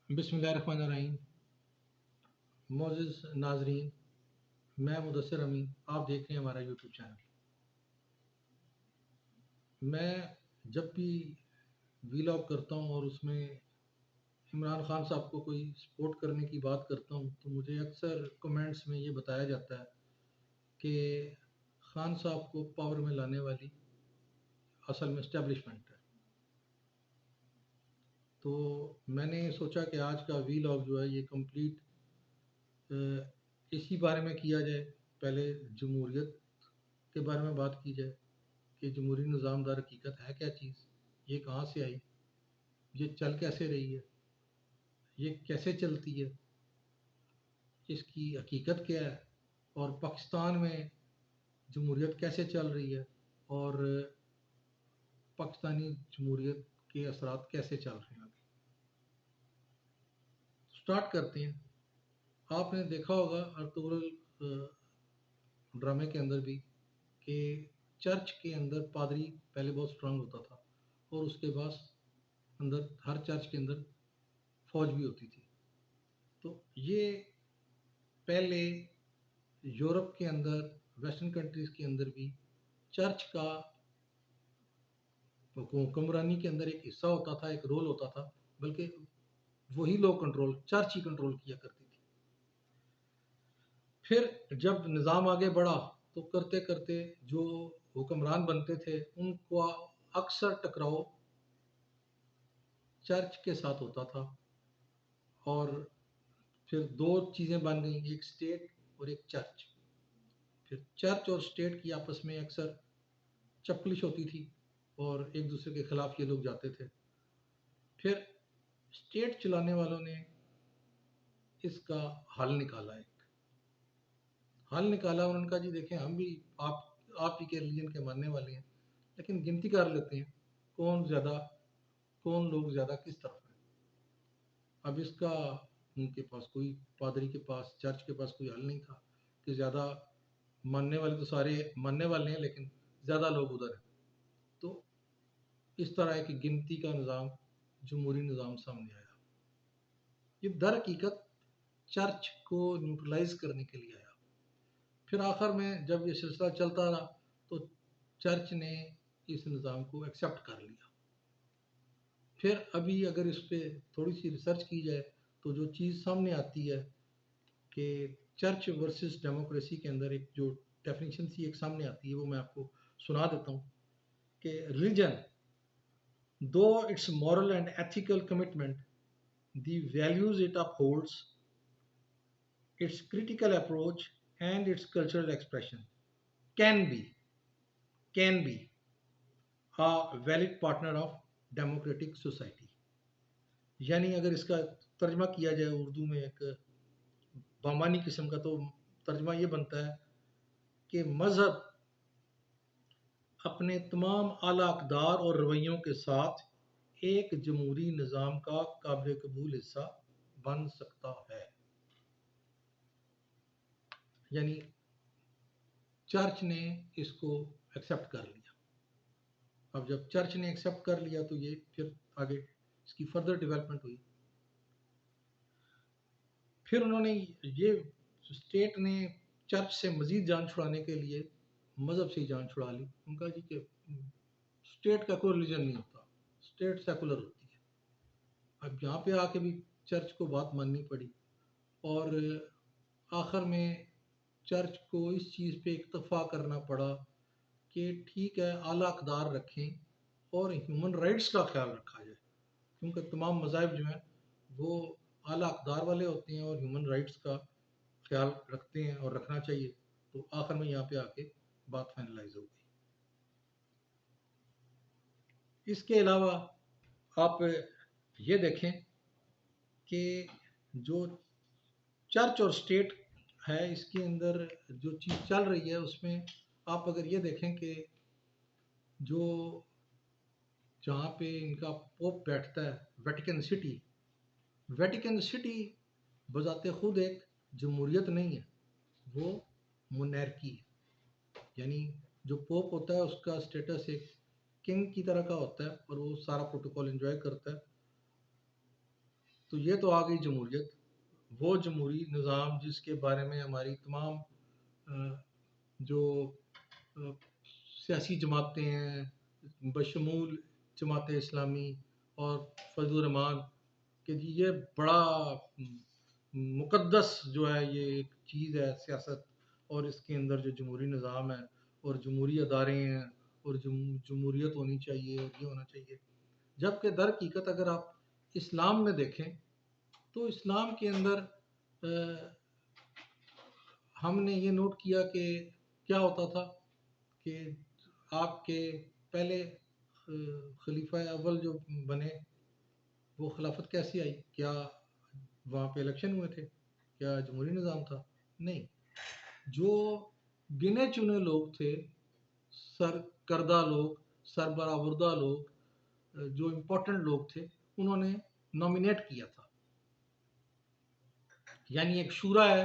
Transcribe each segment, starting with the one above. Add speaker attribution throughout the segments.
Speaker 1: बिस्मिल्लाहिर्रहमानिर्रहीम। मोअज़्ज़िज़ नाज़रीन, मैं मुदस्सिर अमीन, आप देख रहे हैं हमारा यूट्यूब चैनल। मैं जब भी वीलॉग करता हूँ और उसमें इमरान खान साहब को कोई सपोर्ट करने की बात करता हूँ तो मुझे अक्सर कमेंट्स में ये बताया जाता है कि खान साहब को पावर में लाने वाली असल में इस्टेब्लिशमेंट है। तो मैंने सोचा कि आज का वीलॉग जो है ये कंप्लीट इसी बारे में किया जाए। पहले जमहूरियत के बारे में बात की जाए कि जमहूरी निज़ाम दर हकीकत है क्या चीज़, ये कहाँ से आई, ये चल कैसे रही है, ये कैसे चलती है, इसकी हकीकत क्या है, और पाकिस्तान में जमहूरियत कैसे चल रही है, और पाकिस्तानी जमहूरियत के असरात कैसे चल रहे हैं। आगे स्टार्ट करते हैं। आपने देखा होगा अर्तुगरुल ड्रामे के अंदर भी कि चर्च के अंदर पादरी पहले बहुत स्ट्रांग होता था और उसके बाद अंदर हर चर्च के अंदर फौज भी होती थी। तो ये पहले यूरोप के अंदर, वेस्टर्न कंट्रीज के अंदर भी चर्च का हुक्मरानी के अंदर एक हिस्सा होता था, एक रोल होता था, बल्कि वही लोग चर्च ही कंट्रोल किया करती थी। फिर जब निज़ाम आगे बढ़ा तो करते करते जो हुक्मरान बनते थे उनको अक्सर टकराव चर्च के साथ होता था, और फिर दो चीज़ें बन गई, एक स्टेट और एक चर्च। फिर चर्च और स्टेट की आपस में अक्सर चपलिश होती थी और एक दूसरे के खिलाफ ये लोग जाते थे। फिर स्टेट चलाने वालों ने इसका हल निकाला, एक हल निकाला। उन्होंने कहा जी देखें, हम भी आप ही के रिलीजन के मानने वाले हैं, लेकिन गिनती कर लेते हैं कौन लोग ज़्यादा किस तरफ है। अब इसका उनके पास कोई, पादरी के पास, चर्च के पास कोई हल नहीं था कि ज़्यादा मानने वाले तो सारे मानने वाले हैं लेकिन ज़्यादा लोग उधर हैं। तो इस तरह की गिनती का निज़ाम, जमहूरी निज़ाम सामने आया। ये दर हकीकत चर्च को न्यूट्रलाइज करने के लिए आया। फिर आखिर में जब ये सिलसिला चलता रहा तो चर्च ने इस निज़ाम को एक्सेप्ट कर लिया। फिर अभी अगर इस पर थोड़ी सी रिसर्च की जाए तो जो चीज़ सामने आती है कि चर्च वर्सेस डेमोक्रेसी के अंदर एक जो डेफिनेशन सी एक सामने आती है, वो मैं आपको सुना देता हूँ कि religion, though its moral and ethical commitment, the values it upholds, its critical approach, and its cultural expression can be can be a valid partner of democratic society। यानी अगर इसका तर्जमा किया जाए उर्दू में एक बामानी किस्म का, तो तर्जमा ये बनता है कि मज़हब अपने तमाम आला अक़दार और रवैयों के साथ एक जमहूरी निज़ाम का काबिल कबूल हिस्सा बन सकता है। यानी चर्च ने इसको एक्सेप्ट कर लिया। अब जब चर्च ने एक्सेप्ट कर लिया तो ये फिर आगे इसकी फर्दर डेवलपमेंट हुई। फिर उन्होंने ये, स्टेट ने चर्च से मज़ीद जान छुड़ाने के लिए मज़हब से ही जान छुड़ा ली। उनका जी कि स्टेट का कोई रिलीजन नहीं होता, स्टेट सेकुलर होती है। अब यहाँ पे आके भी चर्च को बात माननी पड़ी और आखिर में चर्च को इस चीज़ पे इक्तफा करना पड़ा कि ठीक है, आला अक़दार रखें और ह्यूमन राइट्स का ख्याल रखा जाए, क्योंकि तमाम मज़ाहिब जो हैं वो आला अक़दार वाले होते हैं और ह्यूमन राइट्स का ख्याल रखते हैं और रखना चाहिए। तो आखिर में यहाँ पे आके बात फाइनलाइज हो गई। इसके अलावा आप ये देखें कि जो चर्च और स्टेट है, इसके अंदर जो चीज़ चल रही है उसमें आप अगर ये देखें कि जो जहाँ पे इनका पोप बैठता है, वेटिकन सिटी बजाते खुद एक जमहूरियत नहीं है, वो मोनार्की है। यानी जो पोप होता है उसका स्टेटस एक किंग की तरह का होता है और वो सारा प्रोटोकॉल एंजॉय करता है। तो ये तो आ गई जमहूरियत, वो जमहूरी निज़ाम जिसके बारे में हमारी तमाम जो सियासी जमातें हैं बशमूल जमात इस्लामी और फजल रहमान कि जी ये बड़ा मुक़द्दस जो है ये एक चीज़ है सियासत, और इसके अंदर जो जमहूरी निज़ाम है और जमहूरी अदारे हैं और जमहूरियत होनी चाहिए और ये होना चाहिए। जबकि दर हकीकत अगर आप इस्लाम में देखें तो इस्लाम के अंदर हमने ये नोट किया कि क्या होता था कि आपके पहले खलीफा अव्वल जो बने वो खिलाफत कैसी आई? क्या वहाँ पे इलेक्शन हुए थे? क्या जमहूरी निज़ाम था? नहीं। जो गिने चुने लोग थे, सरकर्दा लोग, सरबराबुर्दा लोग, जो इम्पोर्टेंट लोग थे, उन्होंने नॉमिनेट किया था। यानी एक शूरा है,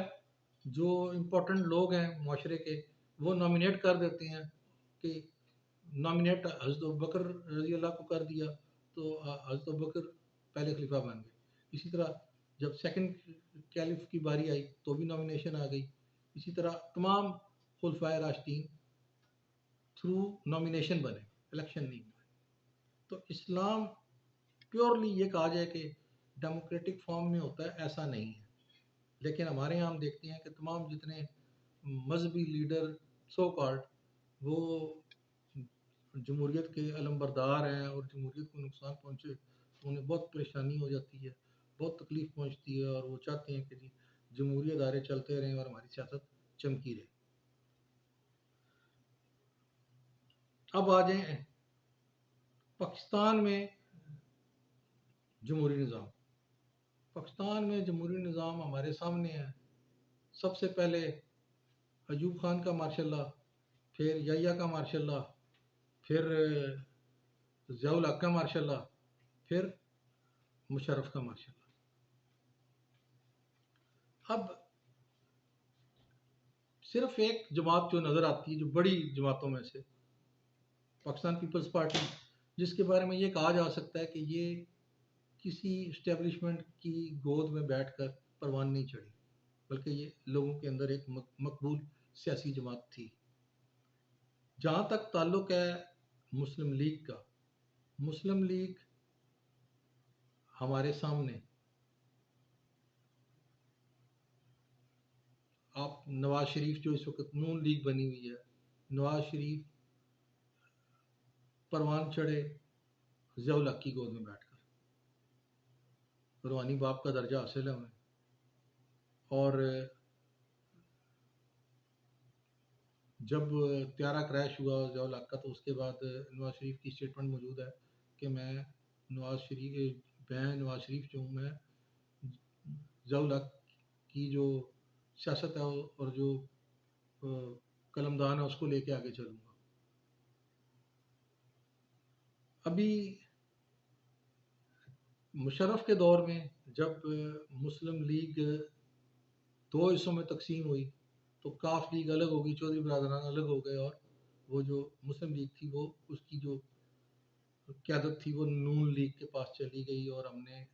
Speaker 1: जो इम्पोर्टेंट लोग हैं माशरे के, वो नॉमिनेट कर देते हैं कि नॉमिनेट हज़रत अबू बकर रज़ी अल्लाह को कर दिया तो हज़रत अबू बकर पहले खलीफा बन गए। इसी तरह जब सेकंड कैलिफ की बारी आई तो भी नॉमिनेशन आ गई। इसी तरह तमाम खुलफाए राशिदीन थ्रू नॉमिनेशन बने, इलेक्शन नहीं बने। तो इस्लाम प्योरली ये कहा जाए कि डेमोक्रेटिक फॉर्म में होता है, ऐसा नहीं है। लेकिन हमारे यहाँ हम देखते हैं कि तमाम जितने मजहबी लीडर सो कॉल्ड वो जमहूरियत के अलमबरदार हैं और जमहूरियत को नुकसान पहुँचे तो उन्हें बहुत परेशानी हो जाती है, बहुत तकलीफ पहुँचती है और वो चाहते हैं कि जी जमहूरी अदारे चलते रहें और हमारी सियासत चमकी रहे। अब आ जाए पाकिस्तान में जमहूरी निज़ाम। पाकिस्तान में जमहूरी निज़ाम हमारे सामने है। सबसे पहले अयूब खान का मार्शल लॉ, फिर याहिया का मार्शल लॉ, फिर ज़ियाउल हक का मार्शल लॉ, फिर मुशर्रफ का मार्शल लॉ। अब सिर्फ एक जमात जो नज़र आती है जो बड़ी जमातों में से, पाकिस्तान पीपल्स पार्टी, जिसके बारे में ये कहा जा सकता है कि ये किसी इस्टेब्लिशमेंट की गोद में बैठकर परवान नहीं चढ़ी, बल्कि ये लोगों के अंदर एक मकबूल सियासी जमात थी। जहाँ तक ताल्लुक है मुस्लिम लीग का, मुस्लिम लीग हमारे सामने, आप नवाज शरीफ जो इस वक्त नून लीग बनी हुई है, नवाज शरीफ परवान चढ़े ज़ियाउल हक की गोद में बैठकर, रूहानी बाप का दर्जा हासिल है उन्हें। और जब त्यारा क्रैश हुआ ज़ियाउल हक का तो उसके बाद नवाज शरीफ की स्टेटमेंट मौजूद है कि मैं नवाज शरीफ जो हूँ मैं ज़ियाउल हक की जो सियासत है और जो कलमदान है उसको लेके आगे चलूँगा। अभी मुशर्रफ के दौर में जब मुस्लिम लीग दो हिस्सों में तकसीम हुई तो काफ लीग अलग हो गई, चौधरी बरदरान अलग हो गए और वो जो मुस्लिम लीग थी वो उसकी जो क़यादत थी वो नून लीग के पास चली गई और हमने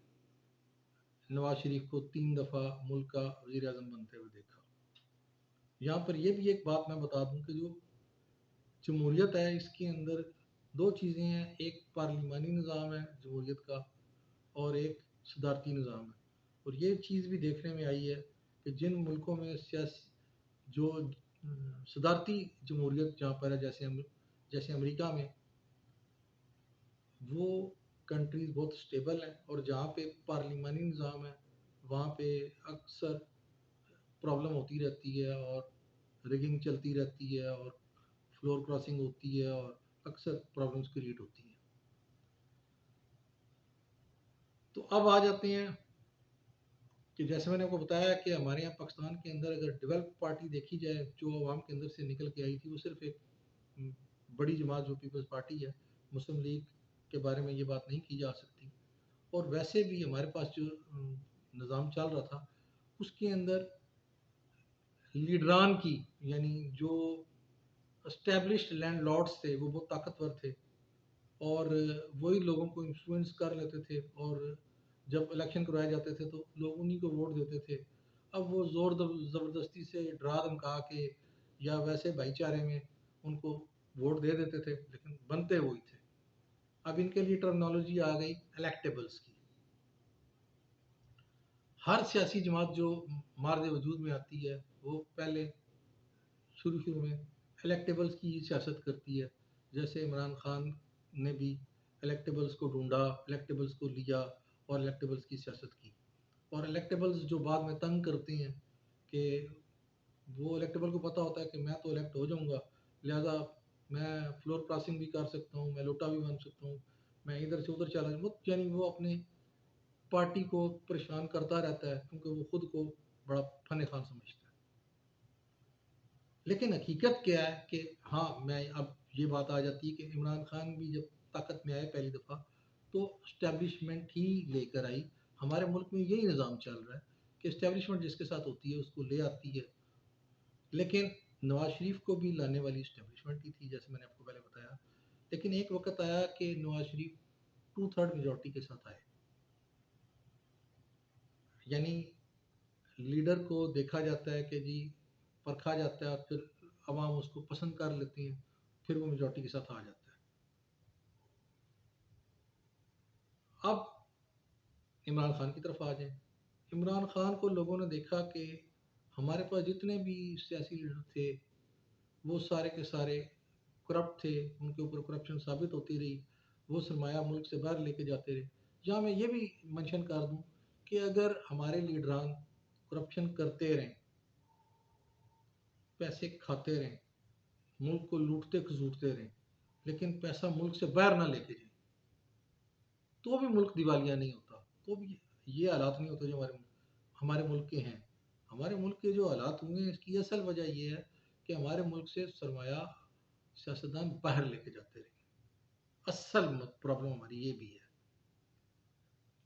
Speaker 1: नवाज शरीफ को 3 दफ़ा मुल्क का वज़ीर आज़म बनते हुए देखा। यहाँ पर यह भी एक बात मैं बता दूं कि जो जमहूरियत है इसके अंदर दो चीज़ें हैं, एक पार्लिमानी निज़ाम है जमहूरियत का और एक सदारती निज़ाम है। और ये चीज़ भी देखने में आई है कि जिन मुल्कों में सियासी जो सदारती जमहूरियत जहाँ पर है, जैसे अमेरिका में, वो कंट्रीज़ बहुत स्टेबल हैं और जहाँ पे पार्लिमानी निज़ाम है वहाँ पे अक्सर प्रॉब्लम होती रहती है और रिगिंग चलती रहती है और फ्लोर क्रॉसिंग होती है और अक्सर प्रॉब्लम्स क्रिएट होती हैं। तो अब आ जाते हैं कि जैसे मैंने आपको बताया कि हमारे यहाँ पाकिस्तान के अंदर अगर डेवलप पार्टी देखी जाए जो आवाम के अंदर से निकल के आई थी वो सिर्फ एक बड़ी जमात जो पीपल्स पार्टी है, मुस्लिम लीग के बारे में ये बात नहीं की जा सकती। और वैसे भी हमारे पास जो निज़ाम चल रहा था उसके अंदर लीडरान की, यानी जो एस्टेब्लिश्ड लैंडलॉर्ड्स थे वो बहुत ताकतवर थे और वही लोगों को इन्फ्लुएंस कर लेते थे और जब इलेक्शन करवाए जाते थे तो लोग उन्हीं को वोट देते थे। अब वो ज़ोर ज़बरदस्ती से डरा धमका के या वैसे भाईचारे में उनको वोट दे देते थे, लेकिन बनते वही थे। अब इनके लिए टर्मिनोलॉजी आ गई इलेक्टेबल्स की। हर सियासी जमात जो मार्द वजूद में आती है वो पहले शुरू में इलेक्टेबल्स की सियासत करती है। जैसे इमरान खान ने भी इलेक्टेबल्स को ढूंढा, इलेक्टेबल्स को लिया और इलेक्टेबल्स की सियासत की। और इलेक्टेबल्स जो बाद में तंग करते हैं कि वो इलेक्टेबल को पता होता है कि मैं तो इलेक्ट हो जाऊंगा, लिहाजा मैं फ्लोर क्रॉसिंग भी कर सकता हूँ, मैं लोटा भी बन सकता हूँ, मैं इधर से उधर चला जाऊँ, यानी वो अपने पार्टी को परेशान करता रहता है क्योंकि वो खुद को बड़ा फन खान समझता है। लेकिन हकीकत क्या है कि हाँ, मैं अब ये बात आ जाती है कि इमरान खान भी जब ताकत में आए पहली दफ़ा तो इस्टेब्लिशमेंट ही लेकर आई। हमारे मुल्क में यही निज़ाम चल रहा है कि इस्टेब्लिशमेंट जिसके साथ होती है उसको ले आती है। लेकिन नवाज शरीफ को भी लाने वाली इस्टेब्लिशमेंट ही थी, जैसे मैंने आपको पहले बताया। लेकिन एक वक्त आया कि नवाज शरीफ 2/3 मेजोरिटी के साथ आए, यानी लीडर को देखा जाता है कि जी परखा जाता है, फिर अवाम उसको पसंद कर लेती हैं, फिर वो मेजोरिटी के साथ आ जाता है। अब इमरान खान की तरफ आ जाए। इमरान खान को लोगों ने देखा कि हमारे पास जितने भी सियासी लीडर थे वो सारे के सारे करप्ट थे, उनके ऊपर करप्शन साबित होती रही, वो सरमाया मुल्क से बाहर लेके जाते रहे। जहाँ मैं ये भी मेंशन कर दूं कि अगर हमारे लीडरान करप्शन करते रहें, पैसे खाते रहें, मुल्क को लूटते खसूटते रहें, लेकिन पैसा मुल्क से बाहर ना लेके जाए, तो भी मुल्क दिवालिया नहीं होता, तो भी ये हालात नहीं होते जो हमारे मुल्क के हैं। हमारे मुल्क के जो हालात हुए हैं इसकी असल वजह यह है कि हमारे मुल्क से सरमाया सियासतदान बाहर लेके जाते रहे। असल प्रॉब्लम हमारी ये भी है।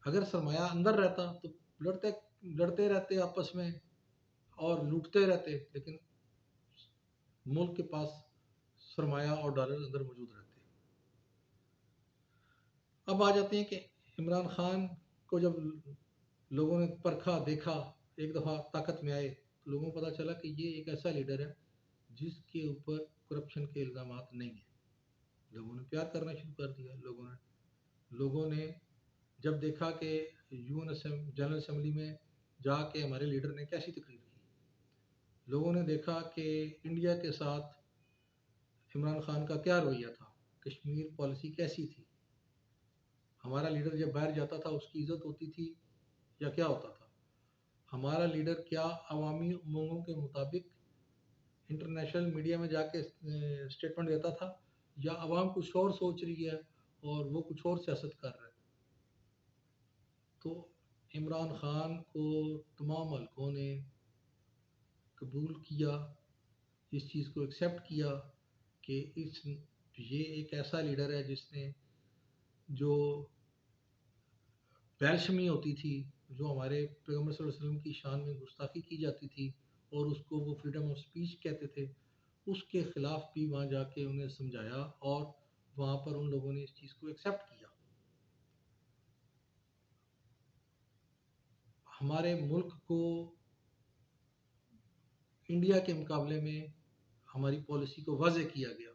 Speaker 1: अगर सरमाया अंदर रहता तो लड़ते लड़ते रहते आपस में और लूटते रहते, लेकिन मुल्क के पास सरमाया और डॉलर अंदर मौजूद रहते। अब आ जाते हैं कि इमरान खान को जब लोगों ने परखा देखा, एक दफ़ा ताकत में आए, तो लोगों को पता चला कि ये एक ऐसा लीडर है जिसके ऊपर करप्शन के इल्ज़ाम नहीं है। लोगों ने प्यार करना शुरू कर दिया। लोगों ने जब देखा कि यूएन जनरल असम्बली में जाके हमारे लीडर ने कैसी तकरीर की, लोगों ने देखा कि इंडिया के साथ इमरान खान का क्या रवैया था, कश्मीर पॉलिसी कैसी थी, हमारा लीडर जब बाहर जाता था उसकी इज्जत होती थी या क्या होता था, हमारा लीडर क्या अवामी उमंगों के मुताबिक इंटरनेशनल मीडिया में जाके स्टेटमेंट देता था, या अवाम कुछ और सोच रही है और वो कुछ और सियासत कर रहा है। तो इमरान खान को तमाम हलकों ने कबूल किया, इस चीज़ को एक्सेप्ट किया कि ये एक ऐसा लीडर है जिसने जो बैलशमी होती थी, जो हमारे पैगम्बर सल्लल्लाहु अलैहि वसल्लम की शान में गुस्ताखी की जाती थी और उसको वो फ्रीडम ऑफ स्पीच कहते थे, उसके खिलाफ भी वहाँ जाके उन्हें समझाया और वहाँ पर उन लोगों ने इस चीज़ को एक्सेप्ट किया। हमारे मुल्क को इंडिया के मुकाबले में हमारी पॉलिसी को वाज़ेह किया गया।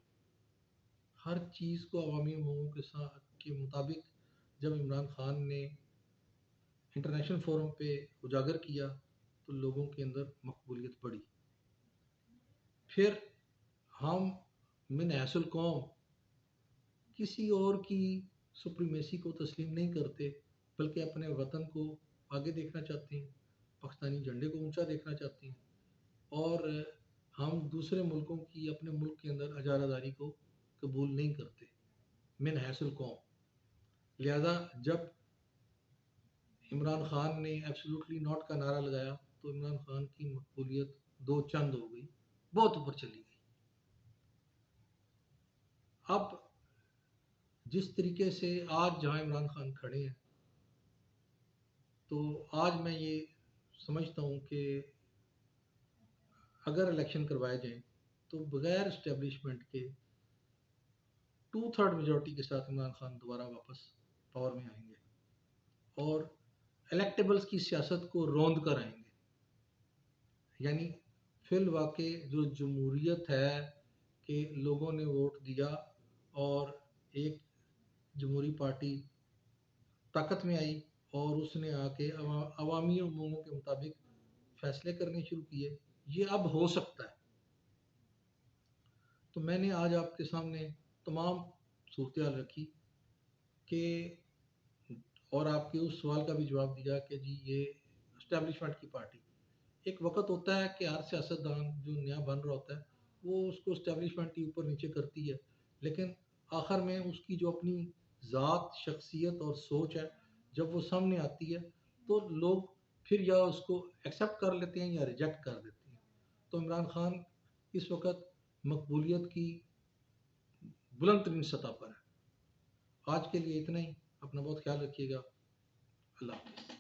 Speaker 1: हर चीज़ को अवामी उमंगों के साथ के मुताबिक जब इमरान खान ने इंटरनेशनल फोरम पे उजागर किया तो लोगों के अंदर मकबूलियत बढ़ी। फिर हम मिन हैसुल कौम किसी और की सुप्रीमेसी को तस्लीम नहीं करते, बल्कि अपने वतन को आगे देखना चाहते हैं, पाकिस्तानी झंडे को ऊंचा देखना चाहते हैं, और हम दूसरे मुल्कों की अपने मुल्क के अंदर अजारादारी को कबूल नहीं करते मिन हैसुल कौम। लिहाजा जब इमरान खान ने एब्सोल्युटली नॉट का नारा लगाया तो इमरान खान की मकबूलियत दो चंद हो गई, बहुत ऊपर चली गई। अब जिस तरीके से आज जहां इमरान खान खड़े हैं, तो आज मैं ये समझता हूँ कि अगर इलेक्शन करवाए जाएं तो बगैर इस्टेब्लिशमेंट के 2/3 मेजोरिटी के साथ इमरान खान दोबारा वापस पावर में आएंगे और इलेक्टेबल्स की सियासत को रौंद कर आएंगे। यानी फिल वाक़े जो जमहूरियत है कि लोगों ने वोट दिया और एक जमहूरी पार्टी ताकत में आई और उसने आके अवामी उमंगों के मुताबिक फैसले करने शुरू किए, ये अब हो सकता है। तो मैंने आज आपके सामने तमाम सूरत रखी कि और आपके उस सवाल का भी जवाब दिया कि जी ये इस्टेब्लिशमेंट की पार्टी, एक वक्त होता है कि हर सियासतदान जो नया बन रहा होता है वो उसको इस्टेब्लिशमेंट के ऊपर नीचे करती है, लेकिन आखिर में उसकी जो अपनी ज़ात, शख्सियत और सोच है, जब वो सामने आती है तो लोग फिर या उसको एक्सेप्ट कर लेते हैं या रिजेक्ट कर देते हैं। तो इमरान खान इस वक्त मकबूलियत की बुलंद तरीन सतह पर है। आज के लिए इतना ही। अपना बहुत ख्याल रखिएगा। अल्लाह हाफ़िज़।